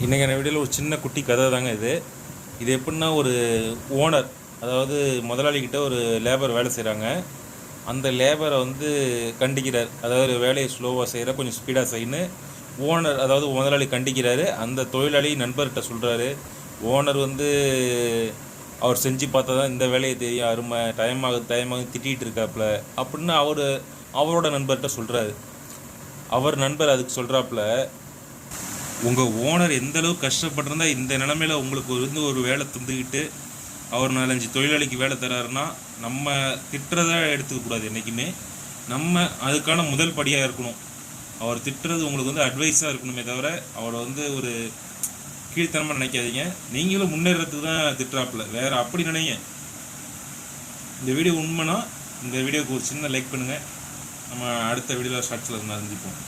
இன்றைக்கான வீடியோவில் ஒரு சின்ன குட்டி கதை தாங்க இது எப்படின்னா ஒரு ஓனர், அதாவது முதலாளிகிட்ட ஒரு லேபர் வேலை செய்கிறாங்க. அந்த லேபரை வந்து கண்டிக்கிறார். அதாவது வேலையை ஸ்லோவாக செய்கிற, கொஞ்சம் ஸ்பீடாக செய்யணும் ஓனர், அதாவது முதலாளி கண்டிக்கிறாரு. அந்த தொழிலாளி நண்பர்கிட்ட சொல்கிறாரு. ஓனர் வந்து அவர் செஞ்சு பார்த்தா தான் இந்த வேலையை தெரியும், அருமை, டைமாக திட்டிகிட்டு இருக்காப்புல அப்படின்னு அவரோட நண்பர்கிட்ட சொல்கிறாரு. அவர் நண்பர் அதுக்கு சொல்கிறாப்புல, உங்கள் ஓனர் எந்த அளவுக்கு கஷ்டப்பட்டிருந்தா இந்த நிலமையில் உங்களுக்கு ஒரு வேலை தந்துக்கிட்டு அவர் 4-5 தொழிலாளிக்கு வேலை தராருன்னா நம்ம திட்டுறதை எடுத்துக்கக்கூடாது. என்றைக்குமே நம்ம அதுக்கான முதல் படியாக இருக்கணும். அவர் திட்டுறது உங்களுக்கு வந்து அட்வைஸாக இருக்கணுமே தவிர அவரை வந்து ஒரு கீழ்த்தனமாக நினைக்காதீங்க. நீங்களும் முன்னேறதுக்கு தான் திட்டுறாப்புல, வேறு அப்படி நினைங்க. இந்த வீடியோ உண்மைனா இந்த வீடியோவுக்கு ஒரு சின்ன லைக் பண்ணுங்கள். நம்ம அடுத்த வீடியோவில் ஷார்ட்ஸில் சந்திப்போம்.